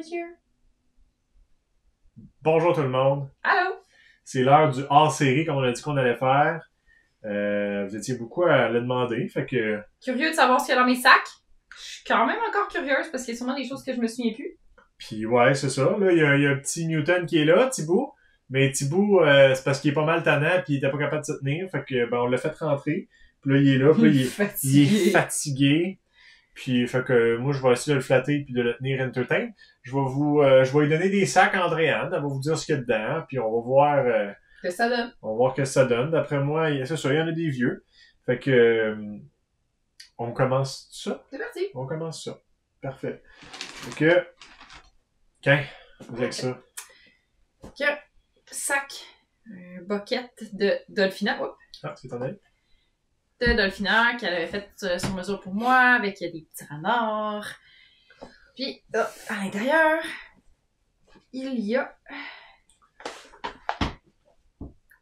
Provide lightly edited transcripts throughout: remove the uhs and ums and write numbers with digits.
messieurs. Bonjour tout le monde. Allô? C'est l'heure du hors-série comme on a dit qu'on allait faire. Vous étiez beaucoup à le demander, fait que... Curieux de savoir ce qu'il y a dans mes sacs? Je suis quand même encore curieuse parce qu'il y a sûrement des choses que je me souviens plus. Puis ouais, c'est ça. Là, il y a un petit Newton qui est là, Thibaut. Mais Thibaut, c'est parce qu'il est pas mal tannant puis il était pas capable de se tenir. Fait que on l'a fait rentrer. Puis là, il est là, puis là, il est fatigué. Puis fait que moi, je vais essayer de le flatter puis de le tenir entertain. Je vais lui donner des sacs à Andréane. Elle va vous dire ce qu'il y a dedans. Puis on va voir... que ça donne. On va voir ce que ça donne. D'après moi, c'est ça, il y en a des vieux. Fait que... on commence ça? C'est parti. On commence ça. Parfait. Fait que... Qu'un, avec ça. Que sac, bucket de Dolphina. Oh, Ah, c'est ton avis? de Dolphina qu'elle avait fait sur mesure pour moi avec des petits renards. Puis, à l'intérieur, il y a...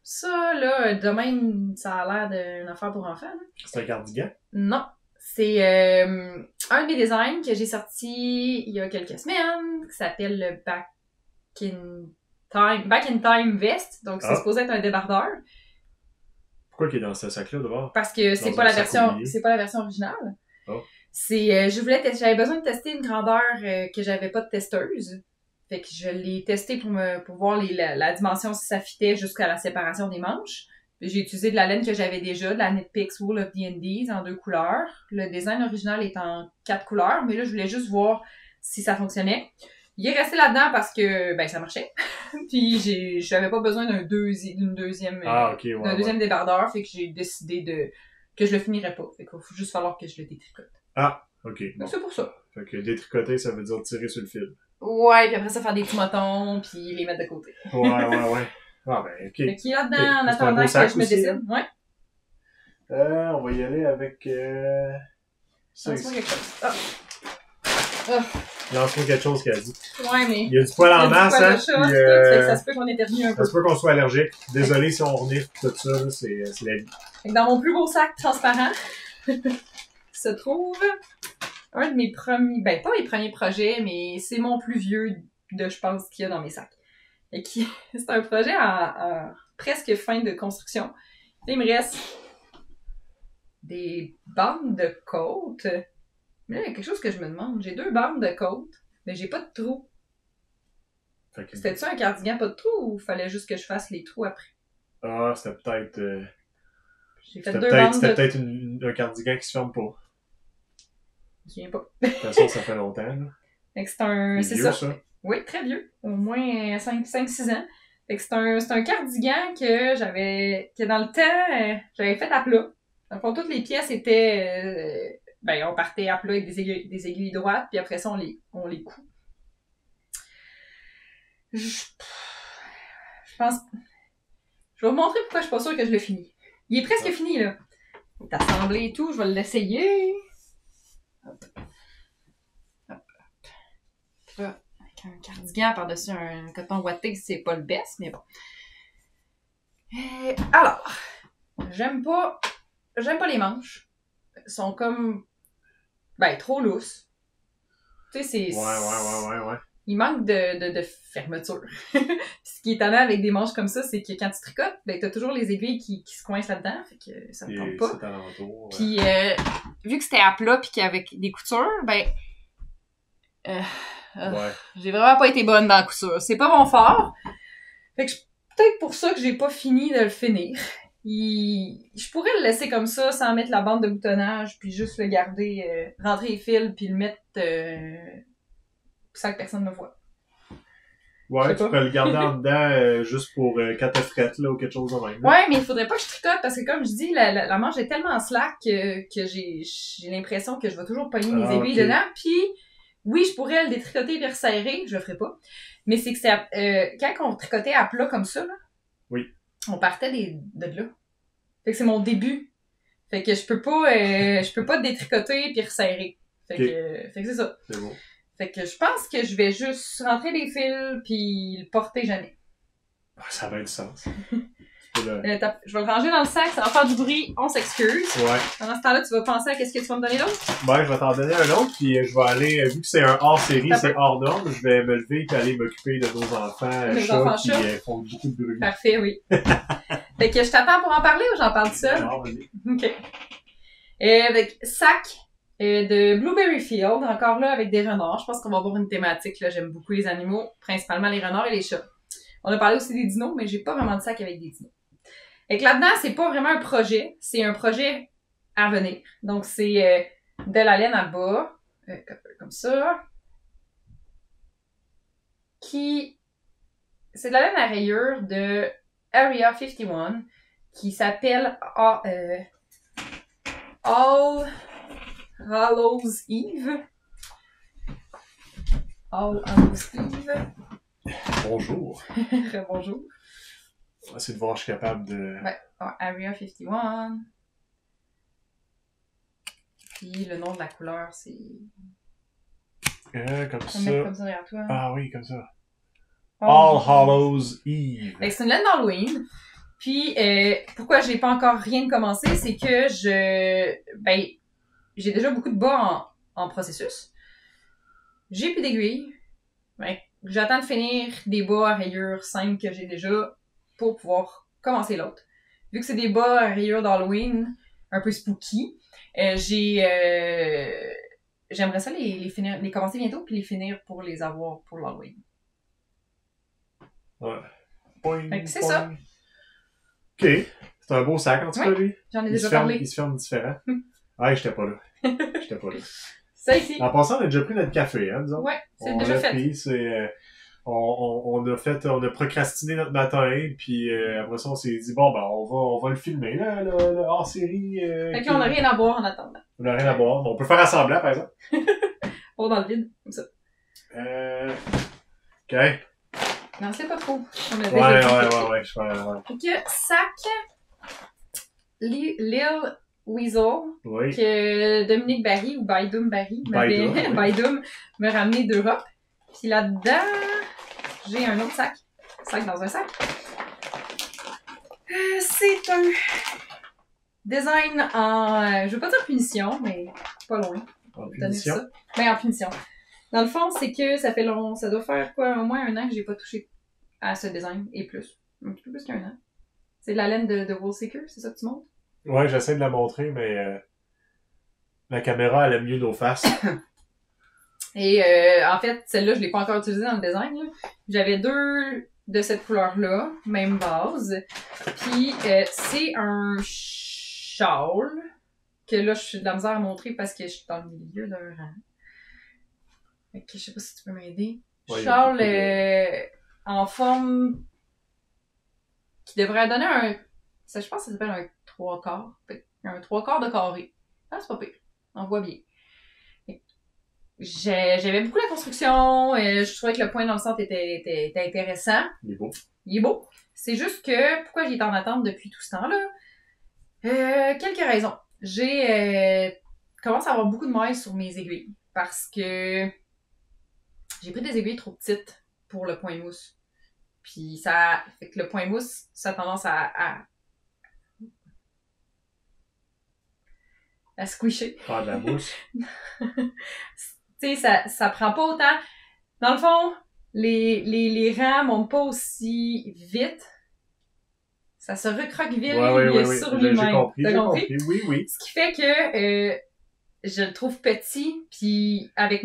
Ça, là, de même, ça a l'air d'une affaire pour enfants. Là. C'est un cardigan? Non. C'est un de mes designs que j'ai sorti il y a quelques semaines, qui s'appelle le Back in Time Vest. Donc, c'est supposé être un débardeur. Pourquoi il est dans ce sac-là, d'abord? Parce que c'est pas la version originale. Oh. J'avais besoin de tester une grandeur que j'avais pas de testeuse. Fait que je l'ai testé pour voir la dimension si ça fitait jusqu'à la séparation des manches. J'ai utilisé de la laine que j'avais déjà, de la Knit Picks Wool of D&D's en 2 couleurs. Le design original est en 4 couleurs, mais là, je voulais juste voir si ça fonctionnait. Il est resté là-dedans parce que, ça marchait. Puis, j'avais pas besoin d'un deuxième débardeur, fait que j'ai décidé que je le finirais pas. Fait qu'il faut juste falloir que je le détricote. Ah, ok. Bon. C'est pour ça. Fait que détricoter, ça veut dire tirer sur le fil. Ouais, puis après ça, faire des petits motons, puis les mettre de côté. Ouais. Ah, ben, ok. Fait qu'il est là-dedans, en attendant que je me décide. Ouais. On va y aller avec, ça. Lance-moi quelque chose. Lance-moi quelque chose qu'elle a dit. Ouais, mais... Il y a du poil en masse, hein. Ça se peut qu'on éternue un peu. Ça se peut qu'on soit allergique. Désolé si on renifle tout ça, là, c'est la vie. Fait que dans mon plus beau sac transparent, se trouve un de mes premiers... pas mes premiers projets, mais c'est mon plus vieux je pense, qu'il y a dans mes sacs. Et c'est un projet en presque fin de construction. Il me reste des bandes de côte. Mais là, il y a quelque chose que je me demande. J'ai 2 bandes de côte, mais j'ai pas de trous. C'était-tu un cardigan pas de trous ou fallait juste que je fasse les trous après? Ah, c'était peut-être... J'ai fait 2 bandes C'était peut-être un cardigan qui se ferme pas. Je me souviens pas. De toute façon, ça fait longtemps, là. Fait que c'est vieux, ça. Oui, très vieux. Au moins 5-6 ans. Fait que c'est un cardigan que dans le temps, j'avais fait à plat. Dans le fond, toutes les pièces étaient... on partait à plat avec des aiguilles droites, puis après ça, on les coud. Je pense... Je vais vous montrer pourquoi je suis pas sûre que je le finis. Il est presque fini, là. Il est assemblé et tout, je vais l'essayer. Hop. Là, avec un cardigan par-dessus un coton ouaté, c'est pas le best, mais bon. Alors, j'aime pas les manches. Elles sont comme, trop lousses. Tu sais, c'est... Ouais. Il manque de fermeture. Ce qui est étonnant avec des manches comme ça, c'est que quand tu tricotes, t'as toujours les aiguilles qui se coincent là-dedans, fait que ça me tente pas. C'est alentour, ouais. Puis, vu que c'était à plat pis qu'avec des coutures, j'ai vraiment pas été bonne dans la couture. C'est pas mon fort. Fait que peut-être pour ça que j'ai pas fini de le finir. Je pourrais le laisser comme ça, sans mettre la bande de boutonnage, puis juste le garder, rentrer les fils, puis le mettre sans que personne me voit. Ouais, tu peux le garder en dedans juste pour quand t'as frette, là, ou quelque chose de même. Ouais, mais il faudrait pas que je tricote, parce que comme je dis, la manche est tellement slack que j'ai l'impression que je vais toujours pogner mes aiguilles dedans, puis oui, je pourrais le détricoter et resserrer, je le ferai pas. Mais c'est que quand on tricotait à plat comme ça, là, oui, on partait de là. Fait que c'est mon début. Fait que je peux pas détricoter puis resserrer. Fait que c'est ça. C'est bon. Fait que je pense que je vais juste rentrer les fils puis le porter jamais. Ça va être du sens. Je vais le ranger dans le sac, ça va faire du bruit, on s'excuse. Ouais. Pendant ce temps-là, tu vas penser à qu'est-ce que tu vas me donner d'autre? Ben, je vais t'en donner un autre, puis je vais aller, vu que c'est un hors-série, c'est hors norme, je vais me lever et aller m'occuper de nos enfants chats qui font beaucoup de bruit. Parfait, oui. Fait que je t'attends pour en parler ou j'en parle tout seul? Non, vas-y. OK. Avec sac de Blueberry Field, encore là avec des renards. Je pense qu'on va avoir une thématique, là. J'aime beaucoup les animaux, principalement les renards et les chats. On a parlé aussi des dinos, mais j'ai pas vraiment de sac avec des dinos. Et que là-dedans, c'est pas vraiment un projet, c'est un projet à venir. Donc, c'est de la laine à bas, comme ça, c'est de la laine à rayures de Area 51, qui s'appelle All Hallows Eve. All Hallows Eve. Bonjour. Bonjour. On va essayer de voir si je suis capable de... Ouais, Area 51. Puis le nom de la couleur, c'est... comme ça. Mettre comme ça derrière toi. Ah oui, comme ça. All Hallows Eve. C'est une laine d'Halloween. Puis, pourquoi j'ai pas encore rien commencé, c'est que j'ai déjà beaucoup de bas en processus. J'ai plus d'aiguilles. J'attends de finir des bas à rayures simples que j'ai déjà pour pouvoir commencer l'autre. Vu que c'est des bas à rayures d'Halloween, un peu spooky, j'aimerais ça les commencer bientôt puis les finir pour les avoir pour l'Halloween. Ouais. Boing, c'est ça. OK. C'est un beau sac, en tout cas, lui. J'en ai déjà parlé. Il se ferme différent. Ah, j'étais pas là. Ça ici. En passant, on a déjà pris notre café, hein, disons. Ouais, c'est déjà fait. On a procrastiné notre matin, puis après ça, on s'est dit, bon, ben, on va le filmer, là, le hors-série. Fait qu'on a rien à boire en attendant. On a rien à boire. On peut faire assemblant, par exemple. Pas dans le vide, comme ça. OK. Non, c'est pas trop. Ouais. Fait que sac Lil Weasel, oui. que Dominique Barry, ou Baïdoum Barry, Baïdoum m'a ramené d'Europe. Puis là-dedans, j'ai un autre sac. Sac dans un sac. C'est un design en... je veux pas dire punition, mais pas loin. En punition? En punition. Dans le fond, c'est que ça fait long. Ça doit faire quoi, au moins 1 an que j'ai pas touché à ce design, et plus. Un petit peu plus qu'1 an. C'est de la laine de Wool Seeker, c'est ça que tu montres? Ouais, j'essaie de la montrer, mais la caméra, elle aime mieux nos faces. Et en fait, celle-là, je l'ai pas encore utilisée dans le design. J'avais 2 de cette couleur-là, même base. Puis c'est un châle que là, je suis de la misère à montrer parce que je suis dans le milieu d'un rang. Fait que je sais pas si tu peux m'aider. Ouais, châle en forme qui devrait donner un... Ça, je pense que ça s'appelle un 3/4. Un 3/4 de carré. Ah, c'est pas pire. On voit bien. J'aimais beaucoup la construction. Je trouvais que le point dans le centre était intéressant. Il est beau. Il est beau. C'est juste que, pourquoi j'étais en attente depuis tout ce temps-là? Quelques raisons. J'ai commencé à avoir beaucoup de mailles sur mes aiguilles. Parce que j'ai pris des aiguilles trop petites pour le point mousse. Puis ça fait que le point mousse, ça a tendance à squisher. Faire de la mousse. Tu sais, ça prend pas autant. Dans le fond, les rangs montent pas aussi vite. Ça se recroqueville sur lui-même. J'ai compris. Oui. Ce qui fait que je le trouve petit, puis avec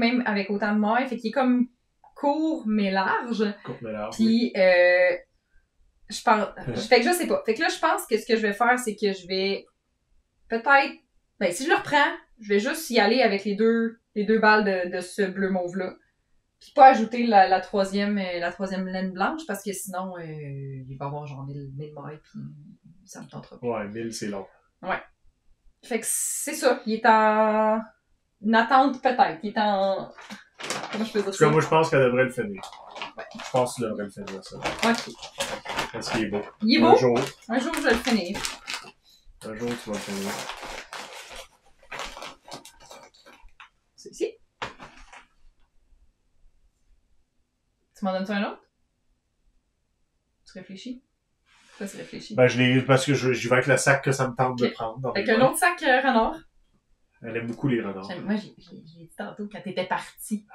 autant de mailles, fait qu'il est comme court mais large. Puis je pense, fait que je sais pas. Fait que là, je pense que ce que je vais faire, c'est que je vais peut-être, si je le reprends, je vais juste y aller avec les deux balles de ce bleu mauve-là. Puis pas ajouter la troisième laine blanche, parce que sinon, il va y avoir genre 1000 mailles, puis ça me tentera pas. Ouais, 1000, c'est long. Ouais. Fait que c'est ça. Il est en... une attente, peut-être. Il est en... Comment je peux dire ça? En tout cas, moi, je pense qu'elle devrait le finir. Ouais. Je pense que tu devrais le finir, ça. OK. Parce qu'il est beau. Il est beau? Un jour, je vais le finir. Un jour, tu vas le finir. C'est ici. Tu m'en donnes-tu un autre? Tu réfléchis? Ça se réfléchit. Ben, parce que j'y vais avec le sac que ça me tente de prendre. Fait qu'un autre sac renard. Elle aime beaucoup les renards. Moi, j'ai dit tantôt quand t'étais parti.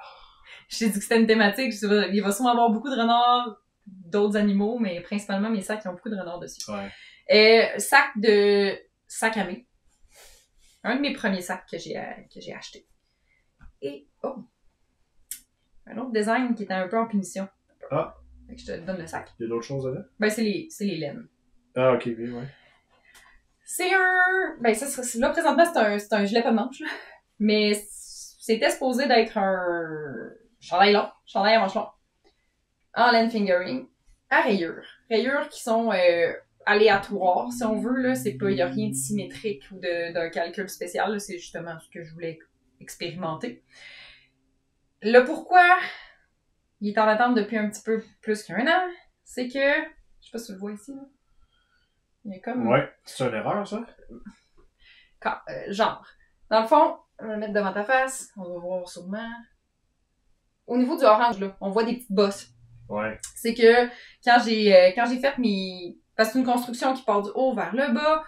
J'ai dit que c'était une thématique. Il va sûrement avoir beaucoup de renards, d'autres animaux, mais principalement mes sacs qui ont beaucoup de renards dessus. Ouais. Sac à main. Un de mes premiers sacs que j'ai acheté. Et, un autre design qui était un peu en punition. Ah. Fait que je te donne le sac. Il y a d'autres choses dedans? Ben, c'est les laines. Ah, ok, oui, ouais. C'est un... Ben, là, présentement, c'est un gilet pas de manche, là. Mais c'était supposé d'être un chandail long, chandail à manches longues, en laine fingering, à rayures. Rayures qui sont aléatoires, si on veut, là. C'est pas... Il y a rien de symétrique ou d'un calcul spécial, là. C'est justement ce que je voulais expérimenter. Le pourquoi il est en attente depuis un petit peu plus qu'un an, c'est que... Je sais pas si tu le vois ici, là. Il y a comme... Ouais. C'est une erreur, ça? Genre. Dans le fond, on va le mettre devant ta face. On va voir sûrement. Au niveau du orange, là, on voit des petites bosses. Ouais. C'est que quand j'ai fait mes... Parce que c'est une construction qui part du haut vers le bas.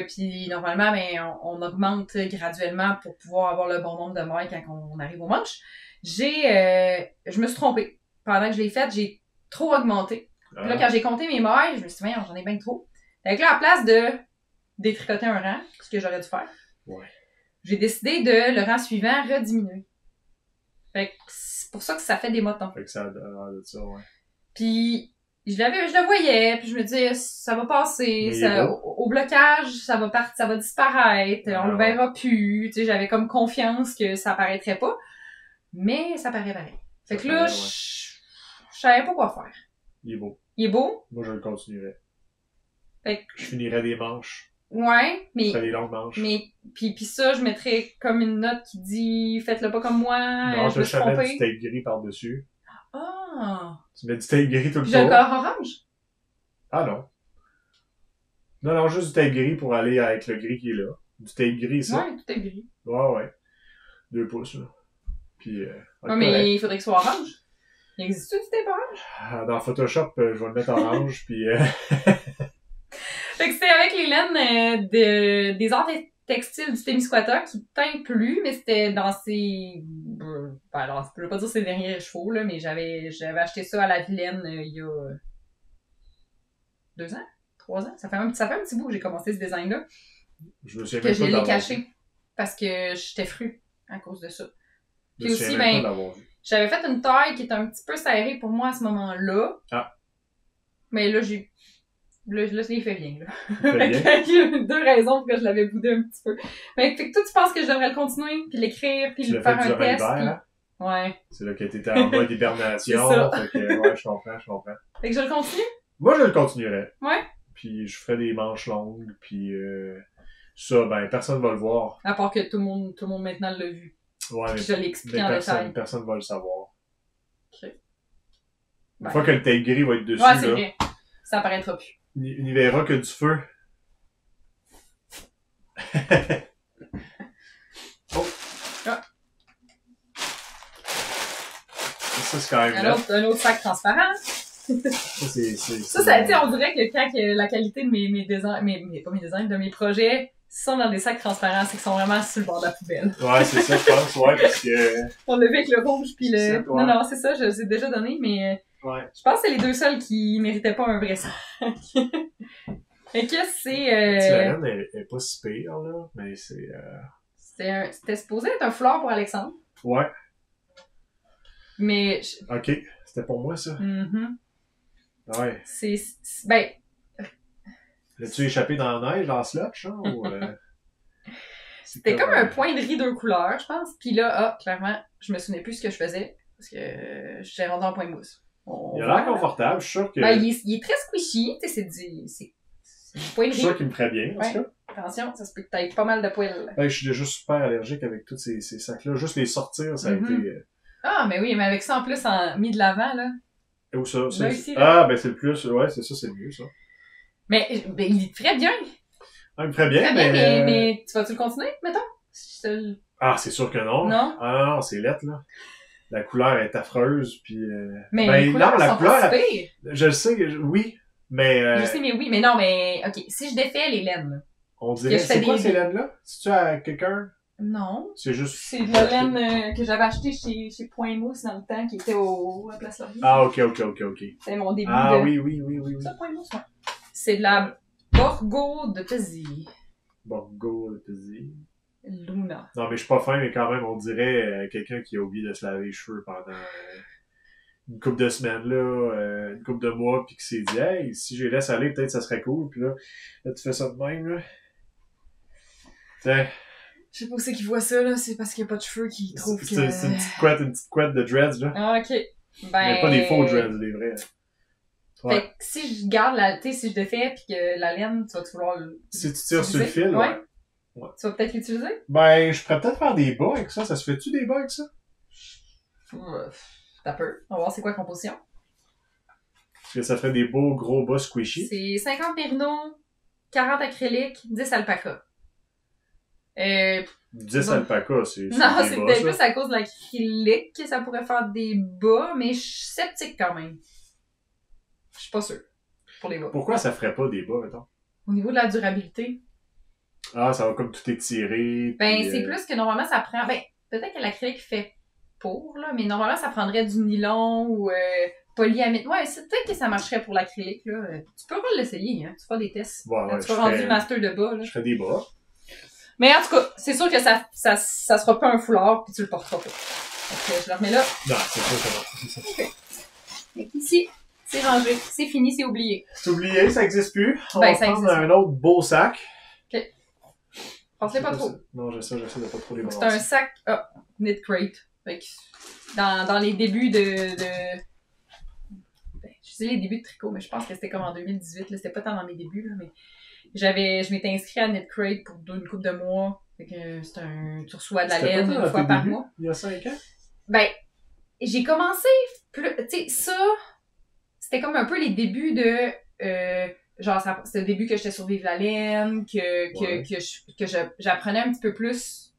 Puis normalement, ben, on augmente graduellement pour pouvoir avoir le bon nombre de mailles quand on arrive aux manches. Je me suis trompée. Pendant que je l'ai faite, j'ai trop augmenté. Puis là, quand j'ai compté mes mailles, je me suis dit, j'en ai bien trop. Fait que là, à place de détricoter un rang, ce que j'aurais dû faire, j'ai décidé de le rang suivant rediminuer. Fait que c'est pour ça que ça fait des motons. Fait que ça a de ça, ouais. Puis je le voyais, puis je me disais, ça va passer, au blocage, ça va disparaître, on le verra plus. Tu sais, j'avais comme confiance que ça apparaîtrait pas, mais ça paraît pareil. Fait que là, je savais pas quoi faire. Il est beau. Il est beau? Moi, je le continuerais. Fait que... Je finirais des manches. Ouais, mais... Je ferais des longues manches. Mais, puis ça, je mettrais comme une note qui dit « Faites-le pas comme moi, non, je me suis trompée. » du tape gris par-dessus. Ah! Tu mets du tape gris tout le temps. J'ai un color orange? Ah non. Non, juste du tape gris pour aller avec le gris qui est là. Du tape gris, ça. Ouais, du tape gris. Ouais. 2 pouces, là. Puis, mais il faudrait que ce soit orange. Il existe-tu du tape orange? Dans Photoshop, je vais le mettre orange, puis... Fait que c'était avec les laines des arts textiles du Témiscouata qui teint plus, mais c'était dans ses... alors, je veux pas dire ses derniers chevaux, là, mais j'avais acheté ça à la Vilaine il y a 2 ans? 3 ans? Ça fait un petit bout que j'ai commencé ce design-là. Je me souviens que je l'ai caché parce que j'étais fru à cause de ça. Puis aussi, j'avais fait une taille qui était un petit peu serrée pour moi à ce moment-là. Ah. Mais là, Là, il fait bien, là. Il y a 2 raisons pour que je l'avais boudé un petit peu. Mais fait que toi, tu penses que je devrais le continuer, puis l'écrire, puis le faire un test. Puis... Ouais. C'est là que t'étais en mode hibernation. C'est ça. Fait que, ouais, je comprends. Fait que je le continue? Moi, je le continuerais. Ouais. Puis je ferais des manches longues, puis ça, personne va le voir. À part que tout le monde maintenant l'a vu. Ouais, puis je l'ai expliqué en détail. Personne va le savoir. OK. Une fois que le tape gris va être dessus, ouais, c'est vrai. Ça apparaîtra plus. Il n'y verra que du feu. Oh! Ah. Ça, c'est quand même un autre sac transparent. Ça, on dirait que quand la qualité de mes designs, pas mes designs, de mes projets sont dans des sacs transparents, c'est qu'ils sont vraiment sur le bord de la poubelle. Ouais, c'est ça, je pense, ouais, parce que... On l'a vu avec le rouge puis le... Non, c'est ça, je les ai déjà donné, mais... Ouais. Je pense que c'est les 2 seuls qui méritaient pas un vrai sac. Et que c'est... La laine est pas si pire, là, mais c'est... C'était supposé être un foulard pour Alexandre. Ouais. Mais... Ok, c'était pour moi, ça. Mm-hmm. Ouais. Ben... L'as-tu échappé dans la neige, dans le slotch, hein, ou... C'était comme un point de riz 2 couleurs, je pense. Puis là, clairement, je me souvenais plus ce que je faisais, parce que j'étais rendu en point de mousse. Il a l'air confortable, je suis sûr que... il est très squishy, tu sais, c'est du point de riz. Je suis sûr qu'il me ferait bien, en tout cas. Attention, ça se peut que t'aies pas mal de poils. Je suis déjà super allergique avec tous ces sacs-là. Juste les sortir, ça a été... Ah, mais oui, mais avec ça, en plus, mis de l'avant, là. Et où ça? Là, ici, là. C'est le plus... Ouais, c'est ça, c'est le mieux, ça. Mais il te ferait bien. Il me ferait bien, mais tu vas-tu le continuer, mettons? Ah, c'est sûr que non. Non? Ah non, c'est lettre, là. La couleur est affreuse, puis... Mais la couleur, je le sais, oui. Mais, Je sais, mais oui, mais non, mais, ok, si je défais les laines, on dirait, c'est quoi ces laines-là? C'est-tu à quelqu'un? Non. C'est juste... C'est de la laine que j'avais acheté chez Point Mousse dans le temps, qui était à Place Laurier. Ah, ok. C'était mon début Ah, de... oui. Ça, Point Mousse, ouais. C'est de la Borgo de Pezzi. Borgo de Pezzi. Luna. Non, mais je suis pas fin, mais quand même, on dirait quelqu'un qui a oublié de se laver les cheveux pendant une couple de semaines, là, une couple de mois, puis qui s'est dit, hey, si je les laisse aller, peut-être ça serait cool, puis là tu fais ça de même, là. Tiens. Je sais pas où c'est qu'ils voient ça, là. C'est parce qu'il y a pas de cheveux qu'ils trouvent que... C'est une petite couette de dreads, là. Ah, ok. Mais pas des faux dreads, des vrais. Ouais. Fait que si je garde la... Tu sais, si je défais pis que la laine, tu vas vouloir... Si tu tires sur le fil, ouais. Tu vas peut-être l'utiliser? Ben, je pourrais peut-être faire des bas avec ça. Ça se fait-tu des bas avec ça? T'as peur. On va voir c'est quoi la composition. Parce que ça ferait des beaux gros bas squishy. C'est 50 mérino, 40 acrylique, 10 alpaca. 10 alpaca, c'est non, c'est peut-être plus à cause de l'acrylique que ça pourrait faire des bas, mais je suis sceptique quand même. Je suis pas sûre. Pour les bas. Pourquoi ça ferait pas des bas, mettons? Au niveau de la durabilité. Ah, ça va comme tout étirer. Ben, c'est plus que normalement ça prend... Ben, peut-être que l'acrylique fait pour, là, mais normalement ça prendrait du nylon ou polyamide. Ouais, c'est peut-être que ça marcherait pour l'acrylique, là. Tu peux pas l'essayer, hein. Tu feras des tests. Ouais, tu vas rendu master de bas, là. Je ferais des bas. Mais en tout cas, c'est sûr que ça sera pas un foulard pis tu le porteras pas. Donc, je le remets là. Non, c'est ça. Ok. Et ici, c'est rangé. C'est fini, c'est oublié. C'est oublié, ça existe plus. On va prendre un autre beau sac. Ok. Pensez pas trop. Non, j'essaie de pas trop les balancer. C'est un sac, knit crate. Fait que, dans les débuts de ben, je dis les débuts de tricot, mais je pense que c'était comme en 2018, là. C'était pas tant dans mes débuts, là, mais je m'étais inscrit à knit crate pour une couple de mois. Fait que tu reçois de la laine une fois par mois. Il y a 5 ans? Ben, j'ai commencé, tu sais, ça, c'était comme un peu les débuts de, genre, c'était le début que j'étais sur Vive la laine, que j'apprenais un petit peu plus,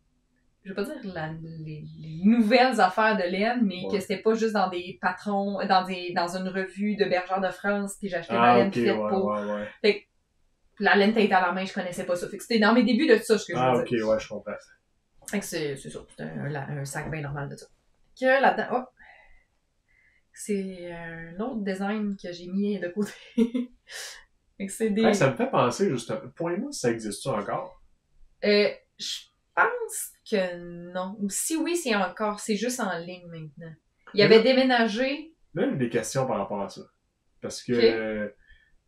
je veux pas dire les nouvelles affaires de laine, mais que c'était pas juste dans des patrons, dans une revue de Bergère de France, puis j'achetais ma laine faite pour. Fait que la laine teinte à la main, je connaissais pas ça. Fait que c'était dans mes débuts de ça, ce que je veux dire. Ouais, je comprends. Fait que c'est ça, c'était un sac bien normal de ça. Que là-dedans, c'est un autre design que j'ai mis de côté. Fait que c'est des... Ça me fait penser, justement, Point Mousse, ça existe-tu encore? Je pense que non. Ou si oui, c'est juste en ligne maintenant. Il avait déménagé. Là, j'ai des questions par rapport à ça. Parce que, tu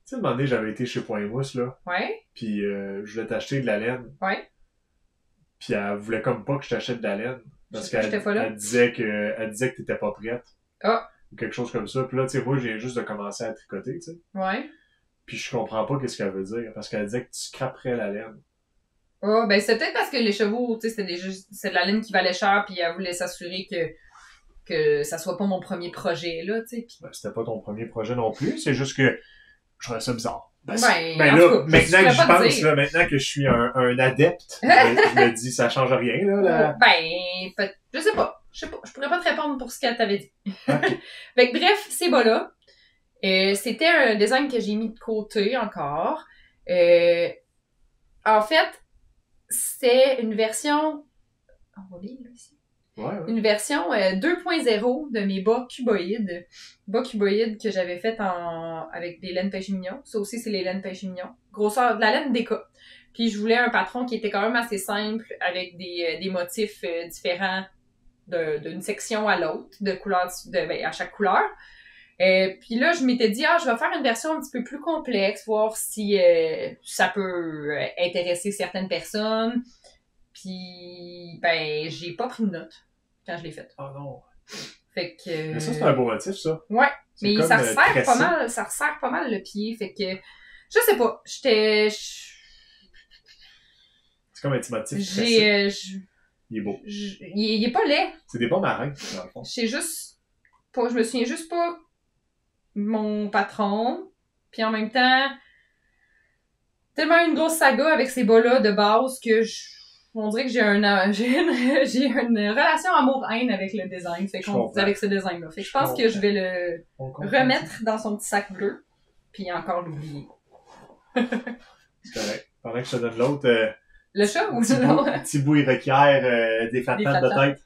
sais, à un moment donné, j'avais été chez Point Mousse, là. Ouais. Puis, je voulais t'acheter de la laine. Ouais. Puis, elle voulait comme pas que je t'achète de la laine. Parce qu'elle disait que t'étais pas prête. Ah. Ou quelque chose comme ça. Puis là, tu sais, moi, je viens juste de commencer à tricoter, tu sais. Ouais. Puis, je comprends pas qu'est-ce qu'elle veut dire. Parce qu'elle disait que tu scraperais la laine. Ah, ben, c'est peut-être parce que les chevaux, tu sais, c'est de la laine qui valait cher, puis elle voulait s'assurer que ça soit pas mon premier projet, là, tu sais. Pis... Ben, c'était pas ton premier projet non plus. C'est juste que je trouvais ça bizarre. Ben là, cas, maintenant que j'y pense, là, maintenant que je suis un adepte, je me dis, ça change rien, là. Ben, je sais pas. Je pourrais pas te répondre pour ce qu'elle t'avait dit. Okay. Fait que bref, ces bas-là, c'était un design que j'ai mis de côté encore. En fait, c'est une version... On va lire, là, ici. Ouais. Une version 2.0 de mes bas cuboïdes. Bas cuboïdes que j'avais fait avec des laines pêche mignon. Ça aussi, c'est les laines pêche mignon. Grosseur de la laine Deka. Puis je voulais un patron qui était quand même assez simple, avec des motifs différents d'une section à l'autre, de couleur à chaque couleur. Puis là, je m'étais dit, je vais faire une version un petit peu plus complexe, voir si ça peut intéresser certaines personnes. Puis, ben, j'ai pas pris de notes quand je l'ai faite. Oh non. Fait que... Mais ça, c'est un beau motif, ça. Ouais. Mais comme, ça resserre pas mal le pied. Fait que, je sais pas. C'est comme un petit motif tressé. Il est beau. Il est pas laid. C'est des bons marins, dans le fond. Je me souviens juste pas mon patron. Puis en même temps, tellement une grosse saga avec ces bas-là de base que on dirait que j'ai une relation amour-haine avec le design, avec ce design-là. Fait que je pense que je vais le remettre dans son petit sac bleu. Puis encore l'oublier. C'est correct. Pendant que je te donne l'autre... le chat ou l'autre? Thibaut, il requiert des flat-pattes de tête.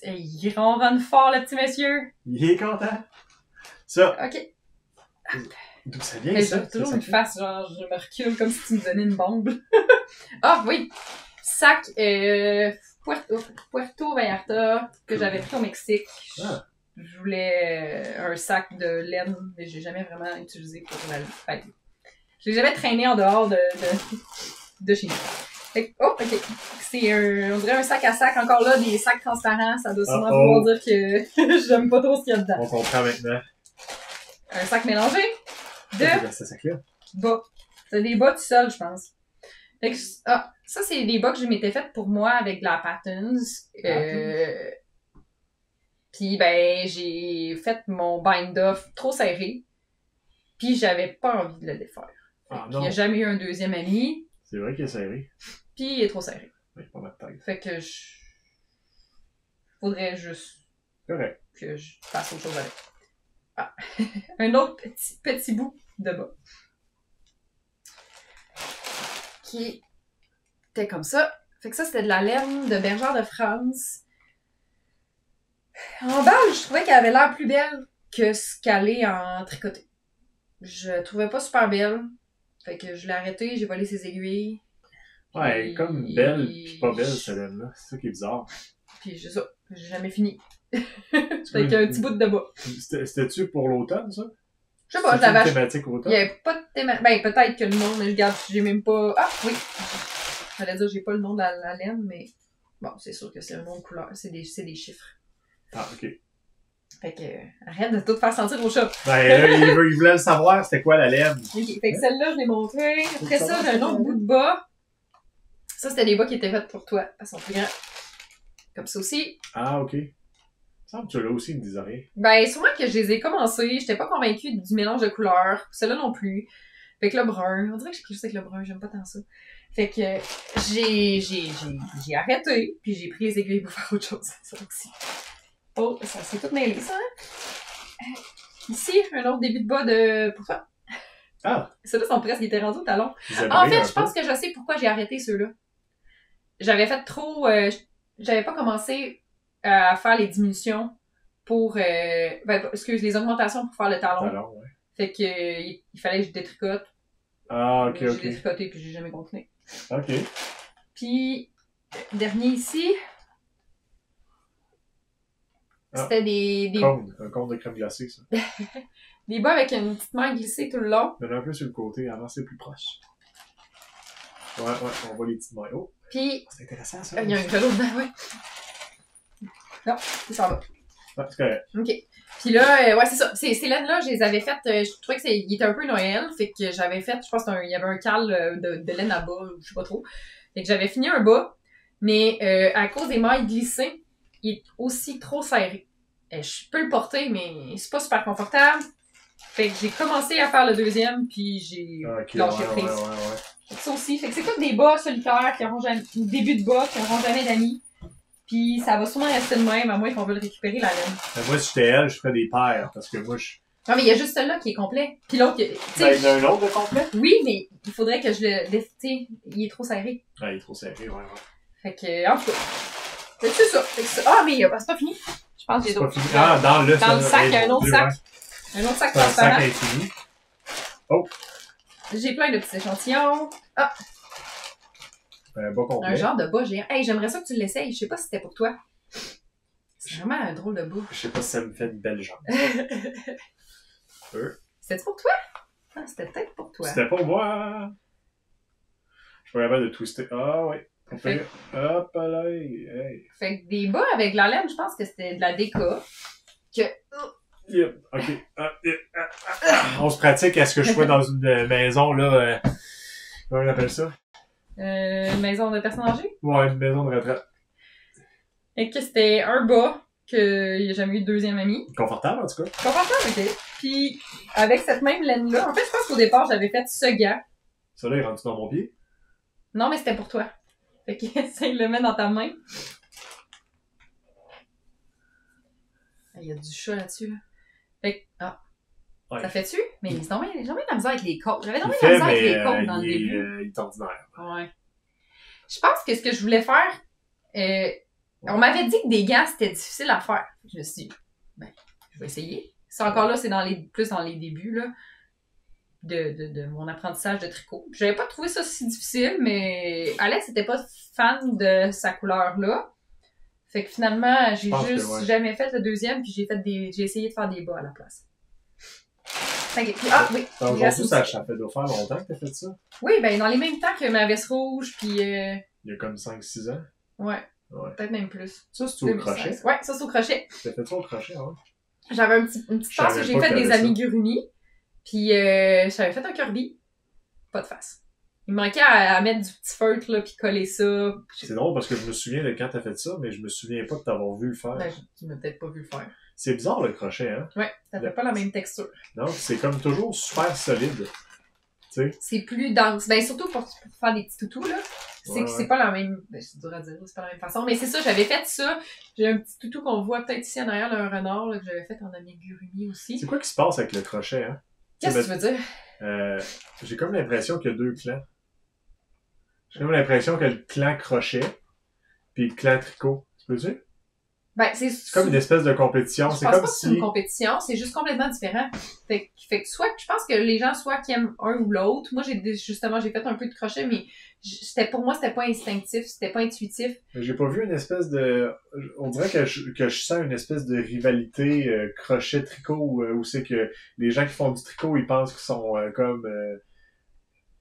Il ronronne fort, le petit monsieur. Il est content. Ça. OK. D'où ça vient, Mais ça? j'ai toujours une face, genre, je me recule comme si tu me donnais une bombe. Ah, oui! Sac Puerto Vallarta que j'avais pris au Mexique. Ah. Je voulais un sac de laine, mais j'ai jamais vraiment utilisé pour la fête. Je l'ai jamais traîné en dehors de chez nous. Fait que, oh, OK. C'est on dirait un sac à sac. Encore là, des sacs transparents. Ça doit sûrement vouloir dire que j'aime pas trop ce qu'il y a dedans. On comprend maintenant. Un sac mélangé de bas. C'est des bas tout seul, je pense. Fait que, ça, c'est des bas que je m'étais faites pour moi avec de la Patterns. Puis, ben, j'ai fait mon bind-off trop serré. Puis, j'avais pas envie de le défaire. Il n'y a jamais eu un deuxième ami. C'est vrai qu'il est serré. Puis, il est trop serré. Oui, pas mal de tête. Fait que faudrait juste correct. Que je fasse autre chose avec. Ah. Un autre petit bout de bas. Qui était comme ça. Fait que ça, c'était de la laine de Bergère de France. En balle, je trouvais qu'elle avait l'air plus belle que ce qu'elle est en tricoté. Je la trouvais pas super belle. Fait que je l'ai arrêtée, j'ai volé ses aiguilles. Ouais, puis... comme belle pis pas belle, cette laine-là. C'est ça qui est bizarre. Puis j'ai ça, j'ai jamais fini. Fait qu'un petit bout de bas. C'était-tu pour l'automne, ça? Je sais pas, je l'avais acheté. Thématique automne? Il y avait pas de thématique. Ben, peut-être que le nom, mais je garde, j'ai même pas... Ah, oui! J'allais dire, j'ai pas le nom de la laine, mais... Bon, c'est sûr que c'est un nom de couleur. C'est des chiffres. Ah, OK. Fait que, arrête de tout faire sentir au chat. Ben là, il voulait le savoir, c'était quoi la laine. OK, fait que celle-là, je l'ai montrée. Après ça, j'ai un autre bout de bas. Ça, c'était des bas qui étaient faits pour toi. Elles sont plus grands. Comme ça aussi. Ah, OK. Il semble que tu l'as aussi, il me disait rien. Ben, sûrement que je les ai commencés. J'étais pas convaincue du mélange de couleurs. Celle-là non plus. Fait que le brun. On dirait que j'ai juste avec le brun. J'aime pas tant ça. Fait que j'ai arrêté. Puis j'ai pris les aiguilles pour faire autre chose. Ça aussi. Oh, ça s'est tout mêlé, ça, hein? Ici, un autre début de bas pour toi. Ah! Ceux-là sont presque, ils étaient rendus au talon. En fait, je pense que je sais pourquoi j'ai arrêté ceux-là. J'avais fait trop... j'avais pas commencé à faire les diminutions pour... les augmentations pour faire le talon. Ouais. Fait que il fallait que je détricote. Ah, OK. J'ai détricoté puis j'ai jamais continué. OK. Puis, dernier ici... C'était un cône de crème glacée, ça. Des bas avec une petite main glissée tout le long. Donne un peu sur le côté, avancez plus proche. Ouais, on voit les petites mailles. Oh! Puis... C'est intéressant, ça. Il y a un vélo dedans, ouais. Non, c'est ça va. Ouais, c'est correct. OK. Puis là, ouais, c'est ça. Ces laines-là, je les avais faites, je trouvais que il était un peu Noël, fait que j'avais fait, je pense qu'il y avait un cal de laine à bas, je sais pas trop. Fait que j'avais fini un bas, mais à cause des mailles glissées, il est aussi trop serré. Je peux le porter, mais c'est pas super confortable. Fait que j'ai commencé à faire le deuxième, puis j'ai lâché prise. Ouais. Ça aussi. Fait que c'est comme des bas solitaires qui auront jamais, début de bas qui auront jamais d'amis. Puis ça va sûrement rester de même, à moins qu'on veuille récupérer la laine. Mais moi, si j'étais elle, je ferais des paires, parce que moi, Non, mais il y a juste celui-là qui est complet. Puis l'autre, il y en a un autre de complet? Oui, mais il faudrait que je le... Tu sais, il est trop serré. Ouais, il est trop serré, ouais. Fait que, en tout cas. C'est ça. Ah, mais c'est pas fini. Je pense que j'ai d'autres. Ah, dans le sac, il y a un autre sac. Un autre sac transparent. Un sac infini. Oh! J'ai plein de petits échantillons. Ah! Un bas complet. Un genre de bas géant. Hey, j'aimerais ça que tu l'essayes. Je sais pas si c'était pour toi. C'est vraiment un drôle de bas. Je sais pas si ça me fait une belle jambe. C'était pour toi? Ah, c'était peut-être pour toi. C'était pour moi! Je suis pas capable de twister. Ah, ouais. Hop là, hey. Fait que des bas avec de la laine, je pense que c'était de la déca. OK. On se pratique à ce que je sois dans une maison, là. Comment on appelle ça? Une maison de personnes âgées? Ouais, une maison de retraite. Et que c'était un bas, qu'il n'y a jamais eu de deuxième ami. Confortable, en tout cas. Confortable, ok. Puis, avec cette même laine-là, en fait, je pense qu'au départ, j'avais fait ce gars. Ça, là, il est rendu dans mon pied? Non, mais c'était pour toi. Fait que, essaye de le mettre dans ta main. Il y a du chat là-dessus, là. Fait que, Ouais. Ça fait-tu? Mais j'ai jamais de la misère avec les côtes. J'avais jamais de la misère avec les côtes dans le début. Il est ordinaire. Ouais. Je pense que ce que je voulais faire, on m'avait dit que des gants, c'était difficile à faire. Je me suis dit, ben, je vais essayer. C'est encore là, c'est plus dans les débuts, là, de mon apprentissage de tricot. J'avais pas trouvé ça si difficile, mais Alex était pas fan de sa couleur-là. Fait que finalement, j'ai juste jamais fait le deuxième, puis j'ai essayé de faire des bas à la place. Okay. Puis, oui. Aujourd'hui, ça fait de faire longtemps que t'as fait ça? Oui, ben dans les mêmes temps que ma veste rouge, puis... Il y a comme 5-6 ans? Ouais. Peut-être même plus. Ça, c'est au crochet? Ouais, ça, c'est au crochet. T'as fait ça au crochet, ouais? J'avais une petite passe que j'ai fait des amigurumis, puis j'avais fait un Kirby. Pas de face. Il me manquait à mettre du petit feutre, là, puis coller ça. C'est drôle parce que je me souviens de quand t'as fait ça, mais je me souviens pas de t'avoir vu le faire. Ben, tu m'as peut-être pas vu le faire. C'est bizarre, le crochet, hein? Ouais, ça fait pas la même texture. Non, c'est comme toujours super solide. Tu sais? C'est plus dense. Ben, surtout pour faire des petits toutous, là. C'est pas la même... Ben, c'est dur à dire, c'est pas la même façon. Mais c'est ça, j'avais fait ça. J'ai un petit toutou qu'on voit peut-être ici en arrière, là, un renard, là, que j'avais fait en amigurumi aussi. C'est quoi qui se passe avec le crochet, hein? Qu'est-ce que tu veux dire? J'ai comme l'impression qu'il y a deux clans. J'ai comme l'impression qu'il y a le clan crochet, puis le clan tricot. Tu peux dire? Ben, c'est comme une espèce de compétition. Je pense pas que c'est une compétition, c'est juste complètement différent. Fait que soit, je pense que les gens soit qui aiment un ou l'autre. Moi, j'ai fait un peu de crochet, mais pour moi, c'était pas instinctif, c'était pas intuitif. J'ai pas vu une espèce de... On dirait que je sens une espèce de rivalité crochet-tricot, où c'est que les gens qui font du tricot, ils pensent qu'ils sont comme...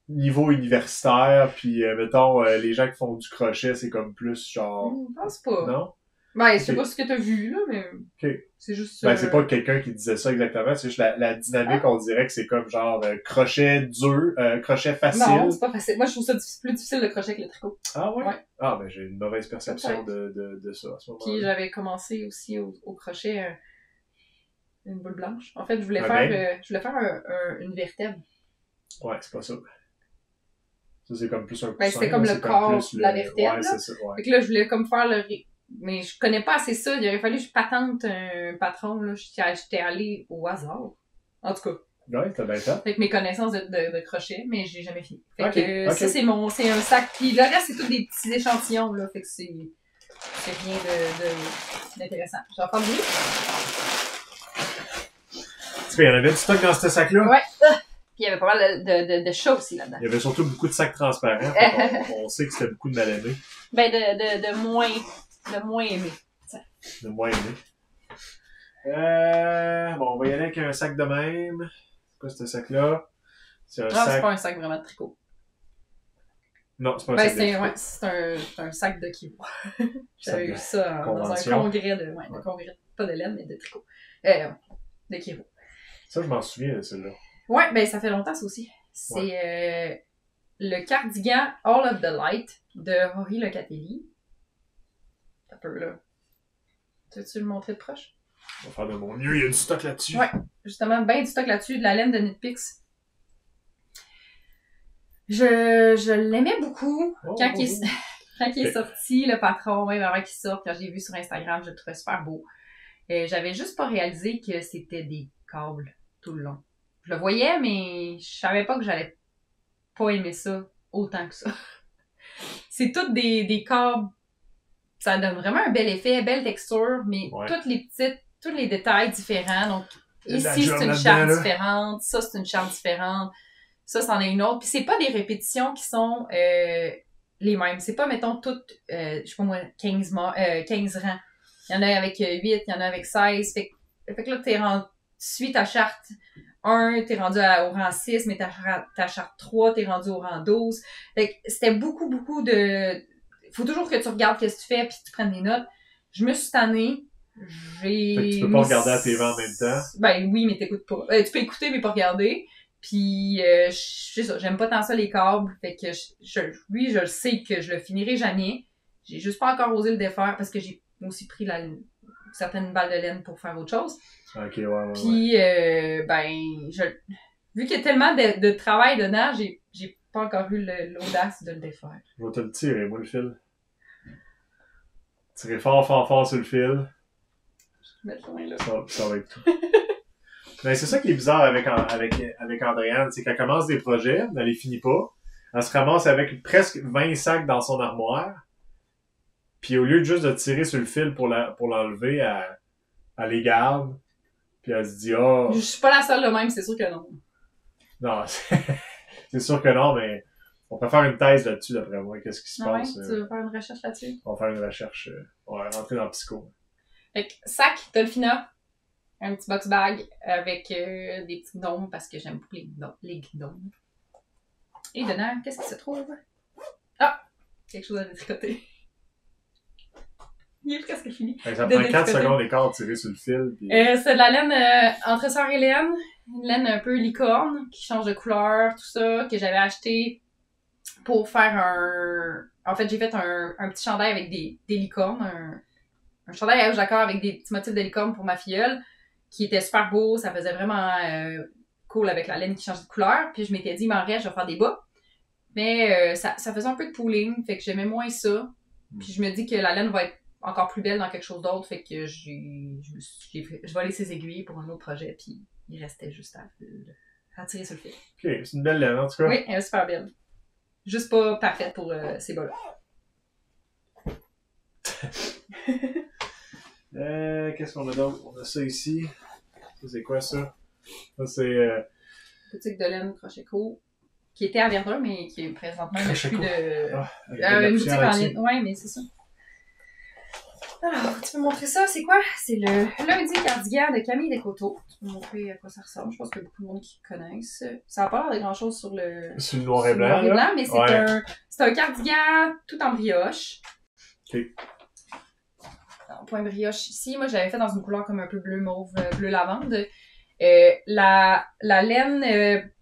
niveau universitaire, puis mettons, les gens qui font du crochet, c'est comme plus genre... Je pense pas. Non? Ben, je sais pas ce que t'as vu, là, mais... C'est juste... Ben, c'est pas quelqu'un qui disait ça exactement, c'est juste la dynamique, on dirait que c'est comme genre crochet dur, crochet facile. Non, c'est pas facile. Moi, je trouve ça plus difficile le crochet que le tricot. Ah ouais? Ah, ben, j'ai une mauvaise perception de ça à ce moment-là. Puis j'avais commencé aussi au crochet une boule blanche. En fait, je voulais faire une vertèbre. Ouais, c'est pas ça. Ça, c'est comme plus un coussin. Ben, c'était comme le corps de la vertèbre. Ouais, c'est ça, ouais. Fait que là, je voulais comme faire mais je connais pas assez ça. Il aurait fallu que je patente un patron, là. J'étais allée au hasard. En tout cas. Ouais, t'as bien fait. Avec mes connaissances de crochet, mais j'ai jamais fini. Fait que ça, c'est un sac. Puis le reste, c'est tous des petits échantillons, là. Fait que c'est rien d'intéressant. Je vais faire du il y en avait du stock dans ce sac-là? Ouais. Puis il y avait pas mal de choses aussi là-dedans. Il y avait surtout beaucoup de sacs transparents. On sait que c'était beaucoup de mal-aimés. Ben, de moins aimé. De moins aimé. Bon, on va y aller avec un sac de même. C'est quoi ce sac-là? C'est c'est pas un sac vraiment de tricot. Non, c'est pas un sac de tricot. Ouais, c'est un sac de kilo. J'avais eu ça dans un congrès de congrès, pas de laine, mais de tricot. De kilo. Ça, je m'en souviens de celui-là. Ouais, ben ça fait longtemps ça aussi. C'est le cardigan All of the Light de Rory Locatelli. Un peu là. Tu veux-tu le montrer de proche? On va faire de mon mieux, il y a du stock là-dessus. Ouais, justement, ben du stock là-dessus, de la laine de Knitpicks. Je l'aimais beaucoup quand il est sorti, le patron, même avant qu'il sorte, quand j'ai vu sur Instagram, je le trouvais super beau. J'avais juste pas réalisé que c'était des câbles tout le long. Je le voyais, mais je savais pas que j'allais pas aimer ça autant que ça. C'est toutes des câbles. Ça donne vraiment un bel effet, belle texture, mais tous les détails différents. Donc, ici, c'est une charte différente. Ça, c'est une charte différente. Ça, c'en est une autre. Puis c'est pas des répétitions qui sont les mêmes. C'est pas, mettons, toutes, je sais pas moi, 15 rangs. Il y en a avec 8, il y en a avec 16. Fait que là, tu suis ta charte 1, t'es rendu au rang 6, mais ta charte 3, t'es rendu au rang 12. Fait que c'était beaucoup de... Faut toujours que tu regardes qu'est-ce que tu fais puis que tu prennes des notes. Je me suis tannée. Fait que tu peux pas regarder à TV en même temps. Ben oui, mais t'écoutes pas. Tu peux écouter, mais pas regarder. Puis, c'est ça, j'aime pas tant ça les câbles. Fait que je sais que je le finirai jamais. J'ai juste pas encore osé le défaire parce que j'ai aussi pris certaines balles de laine pour faire autre chose. Ok, ouais. Puis, vu qu'il y a tellement de travail dedans, j'ai pas encore eu l'audace de le défaire. Je vais te le tirer, moi, le fil. Tirer fort sur le fil. Je vais mettre loin, là. Ça va être tout. Mais c'est ça qui est bizarre avec Andréane, c'est qu'elle commence des projets, elle les finit pas. Elle se ramasse avec presque 20 sacs dans son armoire. Puis au lieu de juste de tirer sur le fil pour l'enlever, elle les garde. Puis elle se dit, Je suis pas la seule de même, c'est sûr que non. Non, c'est sûr que non, mais on peut faire une thèse là-dessus, d'après moi. Qu'est-ce qui se passe? Tu veux faire une recherche là-dessus? On va faire une recherche. On va rentrer dans le psycho. Fait que, sac Dolphina, un petit box bag avec des petits gnomes parce que j'aime beaucoup les gnomes. Et dedans, qu'est-ce qui se trouve? Ah! Quelque chose à détricoter. Il est presque fini. Ça prend 4 secondes et quart de tirer sur le fil. Puis... c'est de la laine entre sœur et laine. Une laine un peu licorne qui change de couleur, tout ça, que j'avais acheté pour faire un... En fait, j'ai fait un petit chandail avec des licornes, un chandail à rouge d'accord avec des petits motifs de licorne pour ma filleule, qui était super beau, ça faisait vraiment cool avec la laine qui change de couleur. Puis je m'étais dit, il m'en reste, je vais faire des bas. Mais ça faisait un peu de pooling, fait que j'aimais moins ça. Puis je me dis que la laine va être encore plus belle dans quelque chose d'autre, fait que je vais laisser ses aiguilles pour un autre projet, puis il restait juste à tirer sur le fil. Ok, c'est une belle laine en tout cas. Oui, elle est super belle. Juste pas parfaite pour ces bas-là. Qu'est-ce qu'on a d'autre? On a ça ici. Ça, c'est quoi ça? Ça, c'est... Boutique de laine crochet court, qui était à Verdun, mais qui est présentement plus de... une boutique en ligne. Ouais, mais c'est ça. Alors, tu peux montrer ça? C'est quoi? C'est le lundi cardigan de Camille Descoteaux. Tu peux montrer à quoi ça ressemble. Je pense qu'il y a beaucoup de monde qui connaissent. Ça n'a pas l'air de grand-chose sur le noir et blanc. Mais c'est un cardigan tout en brioche. OK. En point brioche ici. Moi, je l'avais fait dans une couleur comme un peu bleu mauve, bleu lavande. La laine...